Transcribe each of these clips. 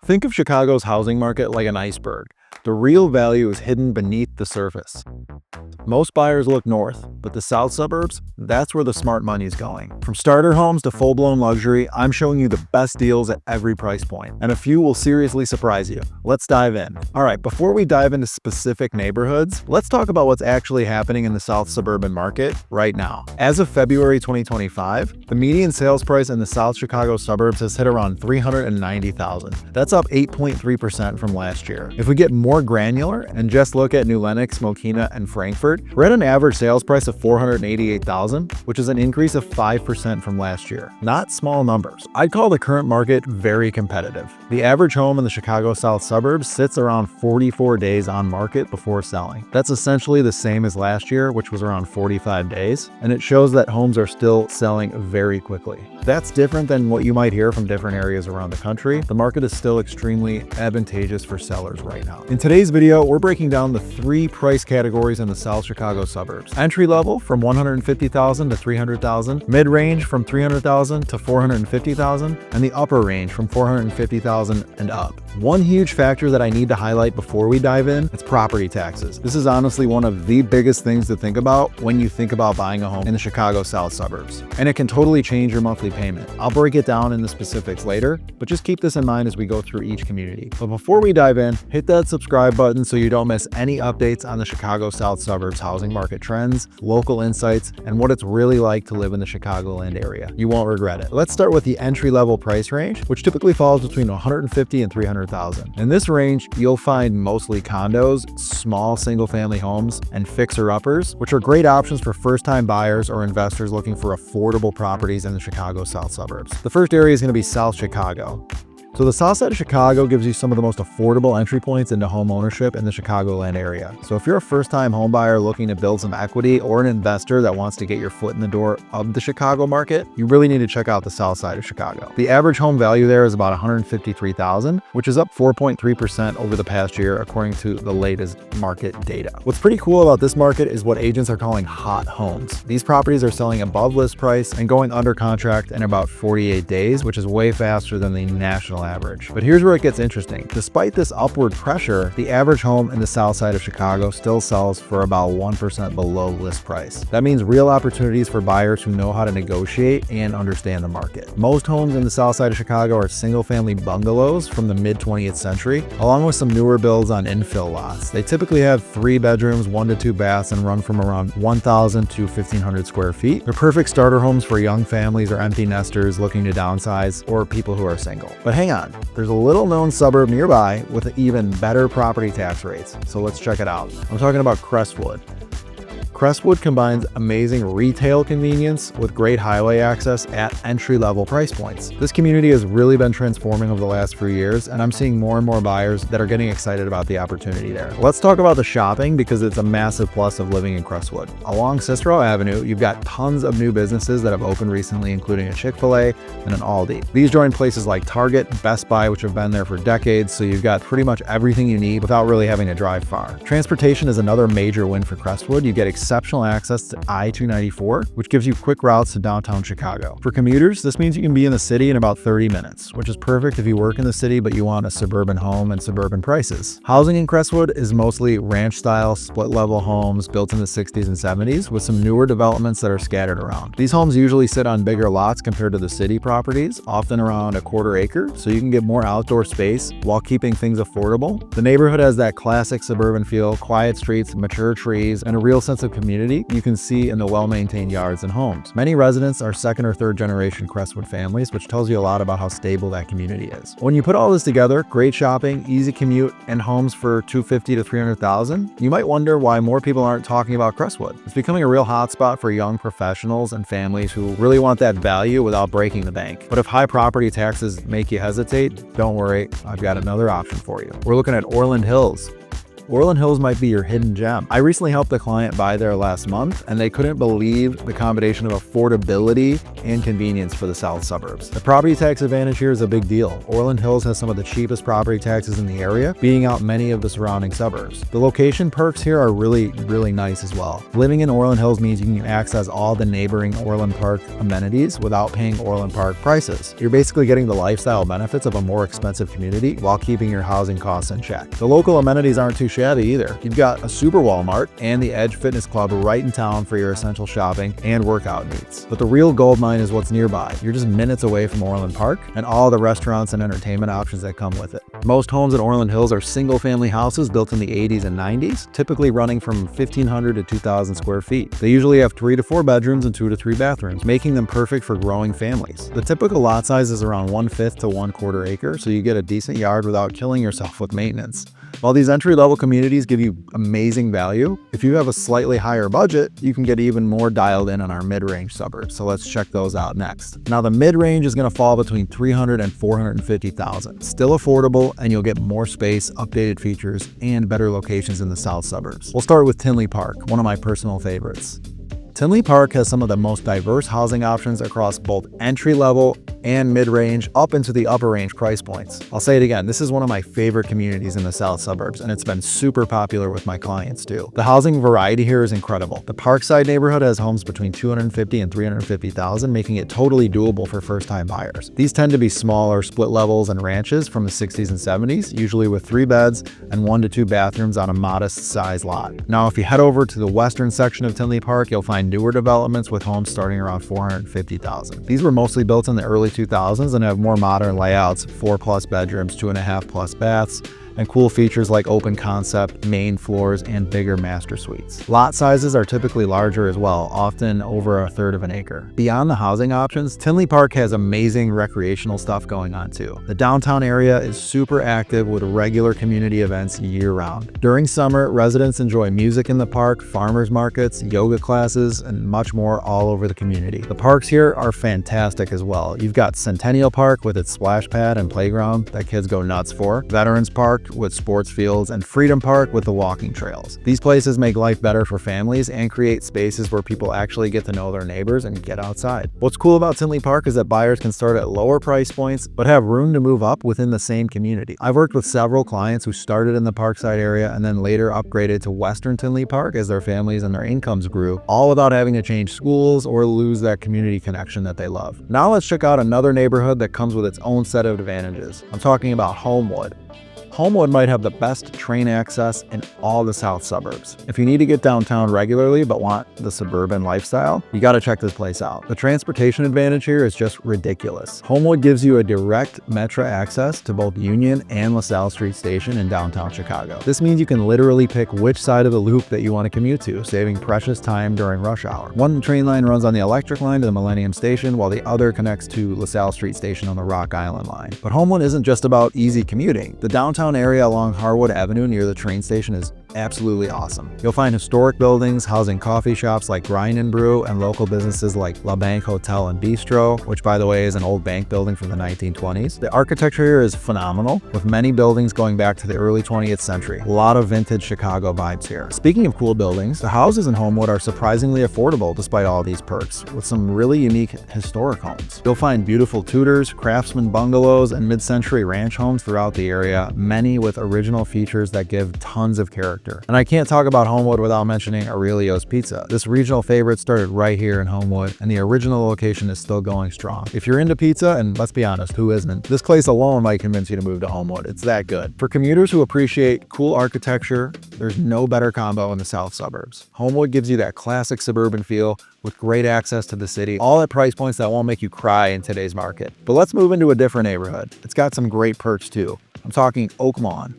Think of Chicago's housing market like an iceberg. The real value is hidden beneath the surface. Most buyers look north, but the south suburbs, that's where the smart money is going. From starter homes to full-blown luxury, I'm showing you the best deals at every price point, and a few will seriously surprise you. Let's dive in. All right, before we dive into specific neighborhoods, let's talk about what's actually happening in the south suburban market right now. As of February 2025, the median sales price in the South Chicago suburbs has hit around $390,000. That's up 8.3% from last year. If we get more granular and just look at New Lenox, Mokina, and Frankfort, we're at an average sales price of $488,000, which is an increase of 5% from last year. Not small numbers. I'd call the current market very competitive. The average home in the Chicago South suburbs sits around 44 days on market before selling. That's essentially the same as last year, which was around 45 days, and it shows that homes are still selling very quickly. That's different than what you might hear from different areas around the country. The market is still extremely advantageous for sellers right now. In today's video, we're breaking down the 3 price categories in the South Chicago suburbs. Entry level from $150,000 to $300,000, mid-range from $300,000 to $450,000, and the upper range from $450,000 and up. One huge factor that I need to highlight before we dive in is property taxes. This is honestly one of the biggest things to think about when you think about buying a home in the Chicago South suburbs, and it can totally change your monthly payment. I'll break it down in the specifics later, but just keep this in mind as we go through each community. But before we dive in, hit that subscribe button so you don't miss any updates on the Chicago South suburbs housing market trends, local insights, and what it's really like to live in the Chicagoland area. You won't regret it. Let's start with the entry-level price range, which typically falls between $150,000 and $300,000. In this range, you'll find mostly condos, small single-family homes, and fixer-uppers, which are great options for first-time buyers or investors looking for affordable properties in the Chicago South suburbs. The first area is going to be South Chicago. So the south side of Chicago gives you some of the most affordable entry points into home ownership in the Chicagoland area. So if you're a first-time home buyer looking to build some equity or an investor that wants to get your foot in the door of the Chicago market, you really need to check out the south side of Chicago. The average home value there is about $153,000, which is up 4.3% over the past year according to the latest market data. What's pretty cool about this market is what agents are calling hot homes. These properties are selling above list price and going under contract in about 48 days, which is way faster than the national average. But here's where it gets interesting. Despite this upward pressure, the average home in the south side of Chicago still sells for about 1% below list price. That means real opportunities for buyers who know how to negotiate and understand the market. Most homes in the south side of Chicago are single-family bungalows from the mid-20th century, along with some newer builds on infill lots. They typically have 3 bedrooms, 1 to 2 baths, and run from around 1,000 to 1,500 square feet. They're perfect starter homes for young families or empty nesters looking to downsize or people who are single. But hang on. There's a little known suburb nearby with even better property tax rates, so let's check it out. I'm talking about Crestwood. Crestwood combines amazing retail convenience with great highway access at entry-level price points. This community has really been transforming over the last few years, and I'm seeing more and more buyers that are getting excited about the opportunity there. Let's talk about the shopping because it's a massive plus of living in Crestwood. Along Cicero Avenue, you've got tons of new businesses that have opened recently, including a Chick-fil-A and an Aldi. These join places like Target, Best Buy, which have been there for decades, so you've got pretty much everything you need without really having to drive far. Transportation is another major win for Crestwood. You get exceptional access to I-294, which gives you quick routes to downtown Chicago. For commuters, this means you can be in the city in about 30 minutes, which is perfect if you work in the city but you want a suburban home and suburban prices. Housing in Crestwood is mostly ranch-style, split-level homes built in the 60s and 70s with some newer developments that are scattered around. These homes usually sit on bigger lots compared to the city properties, often around a quarter acre, so you can get more outdoor space while keeping things affordable. The neighborhood has that classic suburban feel, quiet streets, mature trees, and a real sense of community you can see in the well-maintained yards and homes. Many residents are second or third generation Crestwood families, which tells you a lot about how stable that community is. When you put all this together, great shopping, easy commute, and homes for $250,000 to $300,000, you might wonder why more people aren't talking about Crestwood. It's becoming a real hotspot for young professionals and families who really want that value without breaking the bank. But if high property taxes make you hesitate, don't worry, I've got another option for you. We're looking at Orland Hills. Orland Hills might be your hidden gem. I recently helped a client buy there last month, and they couldn't believe the combination of affordability and convenience for the south suburbs. The property tax advantage here is a big deal. Orland Hills has some of the cheapest property taxes in the area, beating out many of the surrounding suburbs. The location perks here are really nice as well. Living in Orland Hills means you can access all the neighboring Orland Park amenities without paying Orland Park prices. You're basically getting the lifestyle benefits of a more expensive community while keeping your housing costs in check. The local amenities aren't too shabby either. You've got a Super Walmart and the Edge Fitness Club right in town for your essential shopping and workout needs. But the real gold mine is what's nearby. You're just minutes away from Orland Park and all the restaurants and entertainment options that come with it. Most homes in Orland Hills are single-family houses built in the 80s and 90s, typically running from 1,500 to 2,000 square feet. They usually have 3 to 4 bedrooms and 2 to 3 bathrooms, making them perfect for growing families. The typical lot size is around 1/5 to 1/4 acre, so you get a decent yard without killing yourself with maintenance. While these entry-level communities give you amazing value, if you have a slightly higher budget, you can get even more dialed in on our mid-range suburbs. So let's check those out next. Now the mid-range is going to fall between $300,000 and $450,000. Still affordable, and you'll get more space, updated features, and better locations in the south suburbs. We'll start with Tinley Park, one of my personal favorites. Tinley Park has some of the most diverse housing options across both entry-level and mid-range up into the upper range price points. I'll say it again, this is one of my favorite communities in the south suburbs, and it's been super popular with my clients too. The housing variety here is incredible. The Parkside neighborhood has homes between $250,000 and $350,000, making it totally doable for first-time buyers. These tend to be smaller split levels and ranches from the 60s and 70s, usually with 3 beds and 1 to 2 bathrooms on a modest size lot. Now, if you head over to the western section of Tinley Park, you'll find newer developments with homes starting around $450,000. These were mostly built in the early 2000s and have more modern layouts, 4+ bedrooms, 2.5+ baths, and cool features like open concept, main floors, and bigger master suites. Lot sizes are typically larger as well, often over 1/3 of an acre. Beyond the housing options, Tinley Park has amazing recreational stuff going on too. The downtown area is super active with regular community events year-round. During summer, residents enjoy music in the park, farmers markets, yoga classes, and much more all over the community. The parks here are fantastic as well. You've got Centennial Park with its splash pad and playground that kids go nuts for, Veterans Park with sports fields, and Freedom Park with the walking trails. These places make life better for families and create spaces where people actually get to know their neighbors and get outside. What's cool about Tinley Park is that buyers can start at lower price points but have room to move up within the same community. I've worked with several clients who started in the Parkside area and then later upgraded to Western Tinley Park as their families and their incomes grew, all without having to change schools or lose that community connection that they love. Now let's check out another neighborhood that comes with its own set of advantages. I'm talking about Homewood. Homewood might have the best train access in all the south suburbs. If you need to get downtown regularly but want the suburban lifestyle, you gotta check this place out. The transportation advantage here is just ridiculous. Homewood gives you a direct metro access to both Union and LaSalle Street Station in downtown Chicago. This means you can literally pick which side of the loop that you want to commute to, saving precious time during rush hour. One train line runs on the electric line to the Millennium Station, while the other connects to LaSalle Street Station on the Rock Island line. But Homewood isn't just about easy commuting. The downtown area along Harwood Avenue near the train station is absolutely awesome. You'll find historic buildings housing coffee shops like Grind and Brew and local businesses like La Bank Hotel and Bistro, which by the way is an old bank building from the 1920s. The architecture here is phenomenal, with many buildings going back to the early 20th century. A lot of vintage Chicago vibes here. Speaking of cool buildings, the houses in Homewood are surprisingly affordable despite all these perks, with some really unique historic homes. You'll find beautiful Tudors, Craftsman bungalows, and mid-century ranch homes throughout the area, many with original features that give tons of character. And I can't talk about Homewood without mentioning Aurelio's Pizza. This regional favorite started right here in Homewood, and the original location is still going strong. If you're into pizza, and let's be honest, who isn't? This place alone might convince you to move to Homewood. It's that good. For commuters who appreciate cool architecture, there's no better combo in the south suburbs. Homewood gives you that classic suburban feel with great access to the city, all at price points that won't make you cry in today's market. But let's move into a different neighborhood. It's got some great perks too. I'm talking Oak Lawn.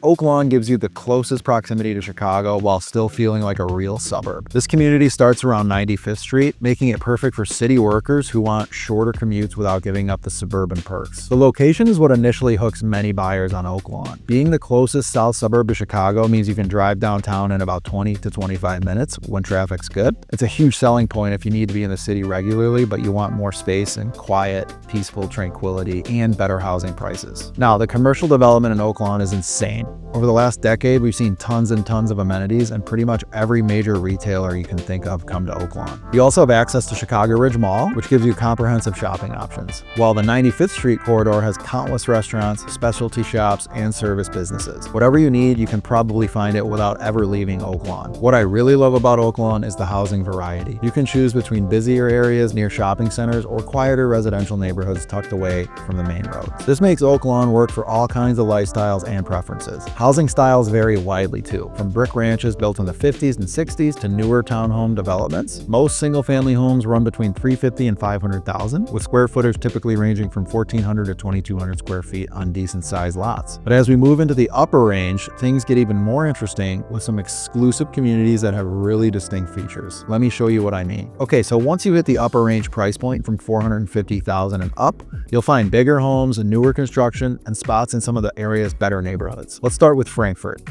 Oak Lawn gives you the closest proximity to Chicago while still feeling like a real suburb. This community starts around 95th Street, making it perfect for city workers who want shorter commutes without giving up the suburban perks. The location is what initially hooks many buyers on Oak Lawn. Being the closest south suburb to Chicago means you can drive downtown in about 20 to 25 minutes when traffic's good. It's a huge selling point if you need to be in the city regularly, but you want more space and quiet, peaceful tranquility and better housing prices. Now, the commercial development in Oak Lawn is insane. insane. Over the last decade, we've seen tons and tons of amenities, and pretty much every major retailer you can think of come to Oaklawn. You also have access to Chicago Ridge Mall, which gives you comprehensive shopping options, while the 95th Street corridor has countless restaurants, specialty shops, and service businesses. Whatever you need, you can probably find it without ever leaving Oaklawn. What I really love about Oaklawn is the housing variety. You can choose between busier areas near shopping centers or quieter residential neighborhoods tucked away from the main roads. This makes Oaklawn work for all kinds of lifestyles and preferences. Housing styles vary widely too, from brick ranches built in the 50s and 60s to newer townhome developments. Most single-family homes run between $350,000 and $500,000, with square footage typically ranging from 1,400 to 2,200 square feet on decent-sized lots. But as we move into the upper range, things get even more interesting with some exclusive communities that have really distinct features. Let me show you what I mean. Okay, so once you hit the upper range price point from $450,000 and up, you'll find bigger homes and newer construction and spots in some of the area's better neighborhoods. Let's start with Frankfort.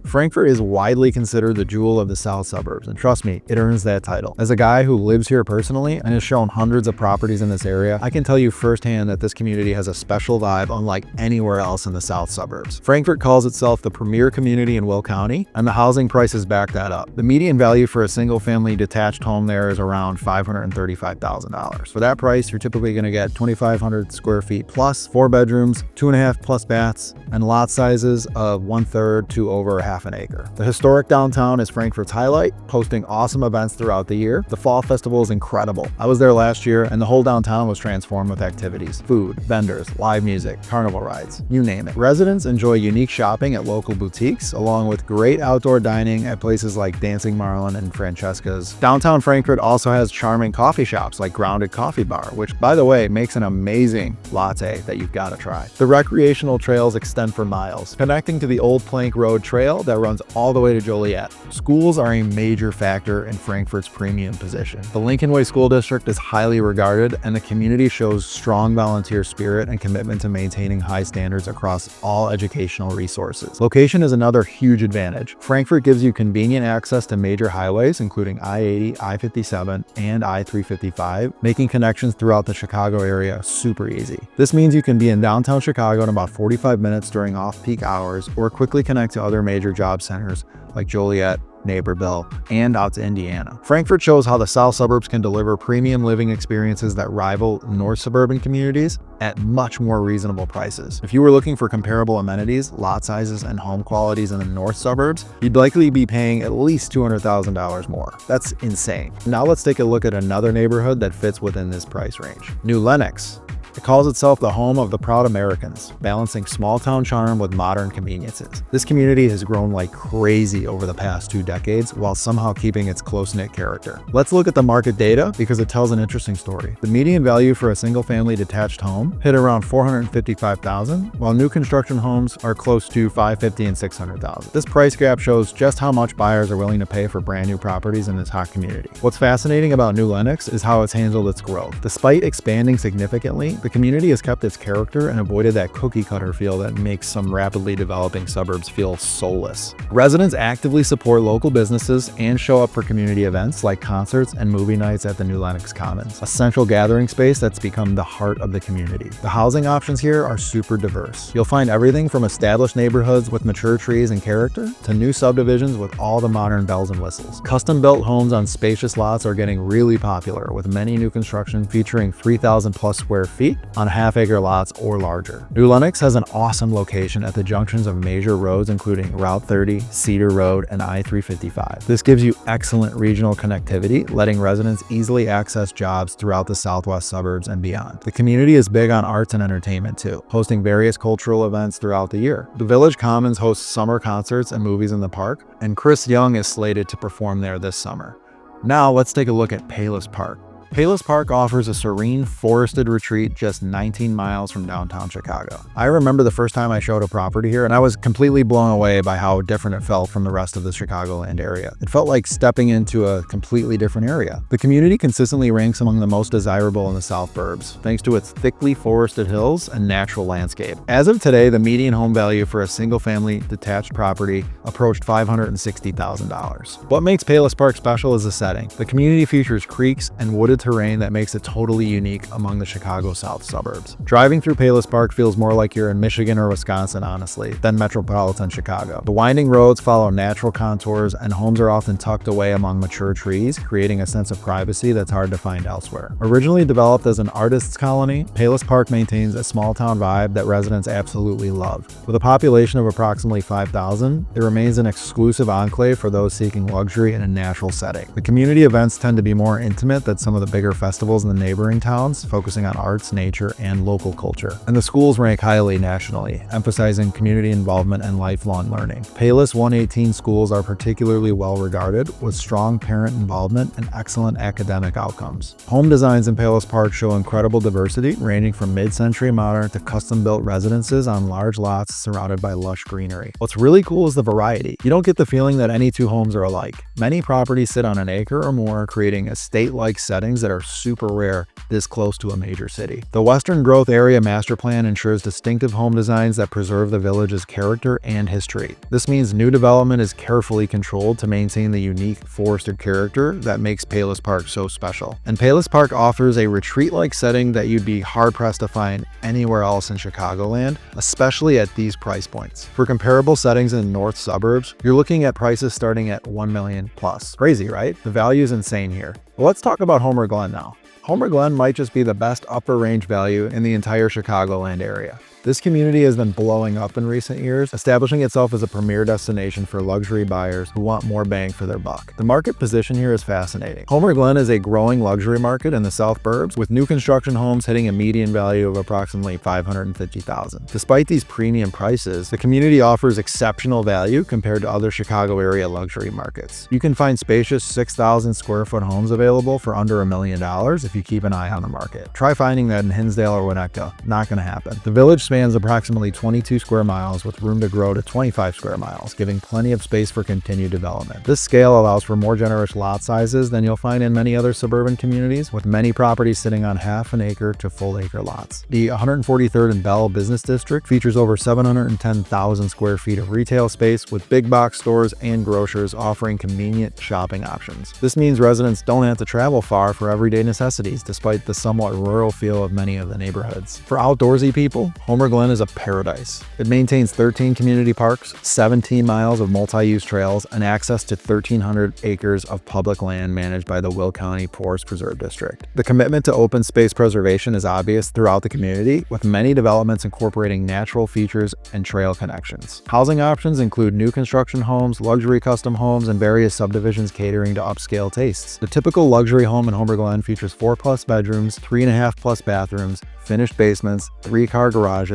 Frankfort is widely considered the jewel of the South Suburbs, and trust me, it earns that title. As a guy who lives here personally and has shown hundreds of properties in this area, I can tell you firsthand that this community has a special vibe unlike anywhere else in the South Suburbs. Frankfort calls itself the premier community in Will County, and the housing prices back that up. The median value for a single-family detached home there is around $535,000. For that price, you're typically going to get 2,500 square feet plus, 4 bedrooms, 2.5 plus baths, and lot sizes of 1/3 to over half an acre. The historic downtown is Frankfort's highlight, hosting awesome events throughout the year. The fall festival is incredible. I was there last year, and the whole downtown was transformed with activities, food, vendors, live music, carnival rides, you name it. Residents enjoy unique shopping at local boutiques, along with great outdoor dining at places like Dancing Marlin and Francesca's. Downtown Frankfort also has charming coffee shops like Grounded Coffee Bar, which, by the way, makes an amazing latte that you've got to try. The recreational trails extend for miles, connecting to the Old Plank Road Trail that runs all the way to Joliet. Schools are a major factor in Frankfort's premium position. The Lincoln Way School District is highly regarded, and the community shows strong volunteer spirit and commitment to maintaining high standards across all educational resources. Location is another huge advantage. Frankfort gives you convenient access to major highways, including I-80, I-57, and I-355, making connections throughout the Chicago area super easy. This means you can be in downtown Chicago in about 45 minutes during off-peak hours, or quickly connect to other major job centers like Joliet, Naperville, and out to Indiana. Frankfort shows how the South Suburbs can deliver premium living experiences that rival North Suburban communities at much more reasonable prices. If you were looking for comparable amenities, lot sizes, and home qualities in the North Suburbs, you'd likely be paying at least $200,000 more. That's insane. Now let's take a look at another neighborhood that fits within this price range. New Lenox. It calls itself the home of the proud Americans, balancing small-town charm with modern conveniences. This community has grown like crazy over the past 2 decades while somehow keeping its close-knit character. Let's look at the market data because it tells an interesting story. The median value for a single-family detached home hit around $455,000, while new construction homes are close to $550,000 and $600,000. This price gap shows just how much buyers are willing to pay for brand new properties in this hot community. What's fascinating about New Lenox is how it's handled its growth. Despite expanding significantly, the community has kept its character and avoided that cookie-cutter feel that makes some rapidly developing suburbs feel soulless. Residents actively support local businesses and show up for community events like concerts and movie nights at the New Lenox Commons, a central gathering space that's become the heart of the community. The housing options here are super diverse. You'll find everything from established neighborhoods with mature trees and character to new subdivisions with all the modern bells and whistles. Custom-built homes on spacious lots are getting really popular, with many new construction featuring 3,000 plus square feet on half-acre lots or larger. New Lenox has an awesome location at the junctions of major roads including Route 30, Cedar Road, and I-355. This gives you excellent regional connectivity, letting residents easily access jobs throughout the southwest suburbs and beyond. The community is big on arts and entertainment too, hosting various cultural events throughout the year. The Village Commons hosts summer concerts and movies in the park, and Chris Young is slated to perform there this summer. Now let's take a look at Palos Park. Palos Park offers a serene, forested retreat just 19 miles from downtown Chicago. I remember the first time I showed a property here, and I was completely blown away by how different it felt from the rest of the Chicagoland area. It felt like stepping into a completely different area. The community consistently ranks among the most desirable in the South Burbs, thanks to its thickly forested hills and natural landscape. As of today, the median home value for a single-family detached property approached $560,000. What makes Palos Park special is the setting. The community features creeks and wooded terrain that makes it totally unique among the Chicago South suburbs. Driving through Palos Park feels more like you're in Michigan or Wisconsin, honestly, than metropolitan Chicago. The winding roads follow natural contours, and homes are often tucked away among mature trees, creating a sense of privacy that's hard to find elsewhere. Originally developed as an artist's colony, Palos Park maintains a small-town vibe that residents absolutely love. With a population of approximately 5,000, it remains an exclusive enclave for those seeking luxury in a natural setting. The community events tend to be more intimate than some of the bigger festivals in the neighboring towns, focusing on arts, nature, and local culture. And the schools rank highly nationally, emphasizing community involvement and lifelong learning. Palos 118 schools are particularly well regarded, with strong parent involvement and excellent academic outcomes. Home designs in Palos Park show incredible diversity, ranging from mid-century modern to custom-built residences on large lots surrounded by lush greenery. What's really cool is the variety. You don't get the feeling that any two homes are alike. Many properties sit on an acre or more, creating estate-like settings that are super rare this close to a major city. The Western Growth Area Master Plan ensures distinctive home designs that preserve the village's character and history. This means new development is carefully controlled to maintain the unique forested character that makes Palos Park so special. And Palos Park offers a retreat-like setting that you'd be hard-pressed to find anywhere else in Chicagoland, especially at these price points. For comparable settings in the north suburbs, you're looking at prices starting at $1 million plus. Crazy, right? The value is insane here. But let's talk about Homewood Glen now. Homewood Glen might just be the best upper range value in the entire Chicagoland area. This community has been blowing up in recent years, establishing itself as a premier destination for luxury buyers who want more bang for their buck. The market position here is fascinating. Homewood Glen is a growing luxury market in the South Burbs, with new construction homes hitting a median value of approximately $550,000. Despite these premium prices, the community offers exceptional value compared to other Chicago area luxury markets. You can find spacious 6,000 square foot homes available for under $1 million if you keep an eye on the market. Try finding that in Hinsdale or Winnetka. Not going to happen. The village spans approximately 22 square miles with room to grow to 25 square miles, giving plenty of space for continued development. This scale allows for more generous lot sizes than you'll find in many other suburban communities, with many properties sitting on half an acre to full acre lots. The 143rd and Bell Business District features over 710,000 square feet of retail space, with big box stores and grocers offering convenient shopping options. This means residents don't have to travel far for everyday necessities, despite the somewhat rural feel of many of the neighborhoods. For outdoorsy people, Homewood Glen is a paradise. It maintains 13 community parks, 17 miles of multi-use trails, and access to 1,300 acres of public land managed by the Will County Forest Preserve District. The commitment to open space preservation is obvious throughout the community, with many developments incorporating natural features and trail connections. Housing options include new construction homes, luxury custom homes, and various subdivisions catering to upscale tastes. The typical luxury home in Homewood Glen features 4+ bedrooms, 3.5+ bathrooms, finished basements, 3-car garages,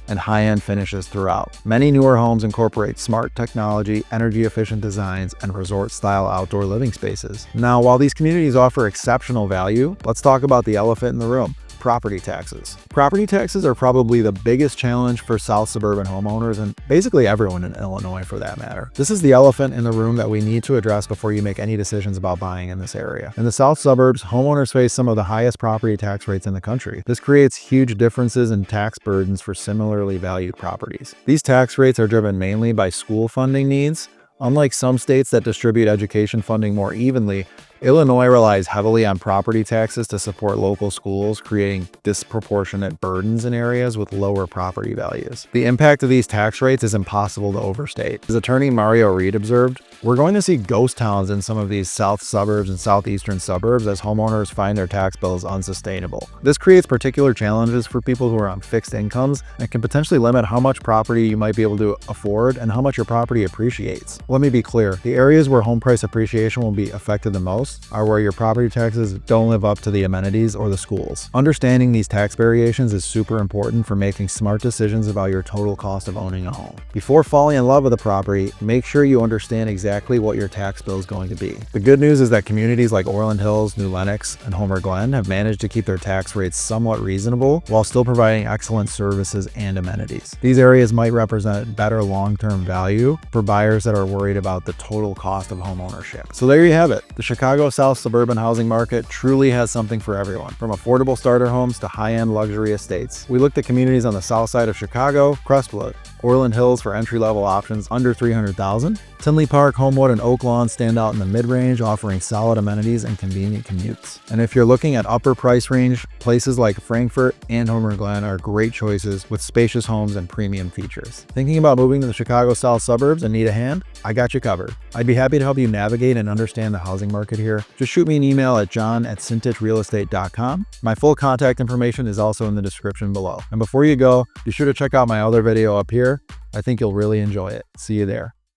and high-end finishes throughout. Many newer homes incorporate smart technology, energy-efficient designs, and resort-style outdoor living spaces. Now, while these communities offer exceptional value, let's talk about the elephant in the room: property taxes. Property taxes are probably the biggest challenge for South suburban homeowners, and basically everyone in Illinois for that matter. This is the elephant in the room that we need to address before you make any decisions about buying in this area. In the South suburbs, homeowners face some of the highest property tax rates in the country. This creates huge differences in tax burdens for similarly valued properties. These tax rates are driven mainly by school funding needs. Unlike some states that distribute education funding more evenly, Illinois relies heavily on property taxes to support local schools, creating disproportionate burdens in areas with lower property values. The impact of these tax rates is impossible to overstate. As attorney Mario Reed observed, we're going to see ghost towns in some of these south suburbs and southeastern suburbs as homeowners find their tax bills unsustainable. This creates particular challenges for people who are on fixed incomes and can potentially limit how much property you might be able to afford and how much your property appreciates. Let me be clear, the areas where home price appreciation will be affected the most are where your property taxes don't live up to the amenities or the schools. Understanding these tax variations is super important for making smart decisions about your total cost of owning a home. Before falling in love with a property, make sure you understand exactly what your tax bill is going to be. The good news is that communities like Orland Hills, New Lenox, and Homewood Glen have managed to keep their tax rates somewhat reasonable while still providing excellent services and amenities. These areas might represent better long-term value for buyers that are worried about the total cost of home ownership. So there you have it. The Chicago South suburban housing market truly has something for everyone, from affordable starter homes to high-end luxury estates. We looked at communities on the south side of Chicago, Crestwood, Orland Hills for entry-level options under $300,000. Tinley Park, Homewood, and Oak Lawn stand out in the mid-range, offering solid amenities and convenient commutes. And if you're looking at upper price range, places like Frankfort and Homewood Glen are great choices with spacious homes and premium features. Thinking about moving to the Chicago South suburbs and need a hand? I got you covered. I'd be happy to help you navigate and understand the housing market here. Just shoot me an email at john@cintichrealestate.com. My full contact information is also in the description below. And before you go, be sure to check out my other video up here. I think you'll really enjoy it. See you there.